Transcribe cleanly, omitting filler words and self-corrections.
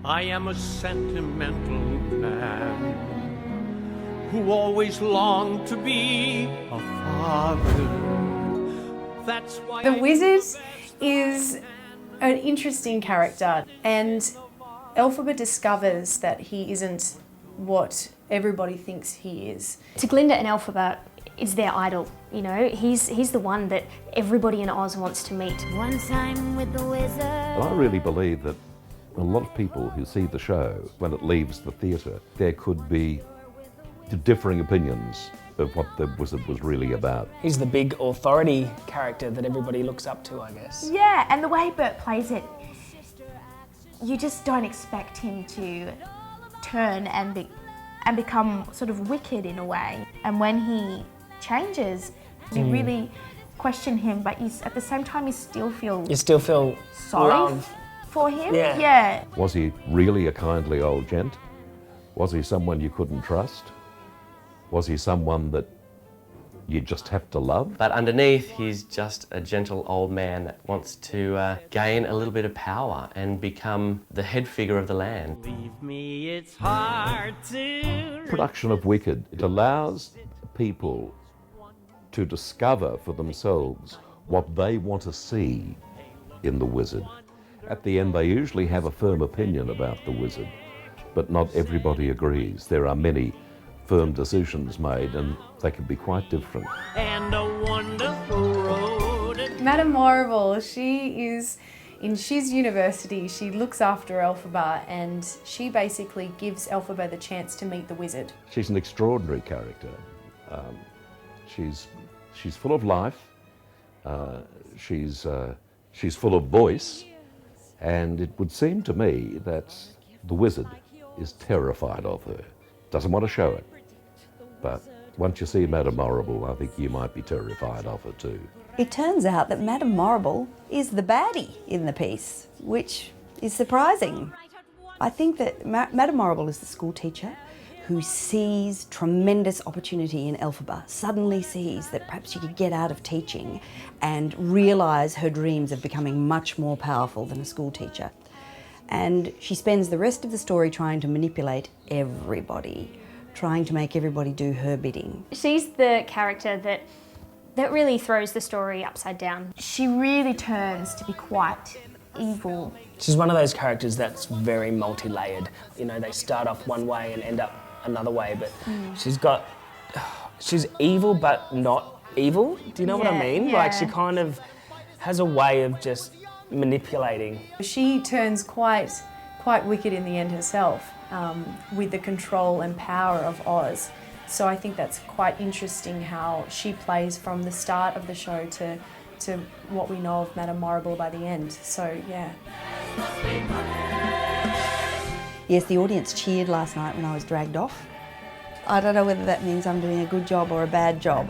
I am a sentimental man who always longed to be a father. That's why The wizard is an interesting character, and Elphaba discovers that he isn't what everybody thinks he is. To Glinda and Elphaba is their idol, you know. He's the one that everybody in Oz wants to meet. One time with the wizard. And I really believe that a lot of people who see the show, when it leaves the theatre, there could be differing opinions of what the wizard was really about. He's the big authority character that everybody looks up to, I guess. Yeah, and the way Bert plays it, you just don't expect him to turn and become sort of wicked in a way. And when he changes, you really question him, but at the same time you still feel sorry love for him. Yeah. Was he really a kindly old gent? Was he someone you couldn't trust? Was he someone that you just have to love? But underneath, he's just a gentle old man that wants to gain a little bit of power and become the head figure of the land. Believe me, it's hard to... Production of Wicked, it allows people to discover for themselves what they want to see in the wizard. At the end, they usually have a firm opinion about the wizard, but not everybody agrees. There are many firm decisions made, and they can be quite different. And a wonderful road. Madame Morrible, she is in Shiz University. She looks after Elphaba, and she basically gives Elphaba the chance to meet the wizard. She's an extraordinary character. She's full of life. She's full of voice, and it would seem to me that the wizard is terrified of her. Doesn't want to show it. But once you see Madame Morrible, I think you might be terrified of her too. It turns out that Madame Morrible is the baddie in the piece, which is surprising. I think that Madame Morrible is the school teacher who sees tremendous opportunity in Elphaba, suddenly sees that perhaps she could get out of teaching and realise her dreams of becoming much more powerful than a school teacher. And she spends the rest of the story trying to manipulate everybody, trying to make everybody do her bidding. She's the character that really throws the story upside down. She really turns to be quite evil. She's one of those characters that's very multi-layered. You know, they start off one way and end up another way, but she's evil but not evil. Do you know what I mean? Yeah. Like, she kind of has a way of just manipulating. She turns quite wicked in the end herself, with the control and power of Oz. So I think that's quite interesting how she plays from the start of the show to what we know of Madame Morrible by the end. So yeah. Yes, the audience cheered last night when I was dragged off. I don't know whether that means I'm doing a good job or a bad job.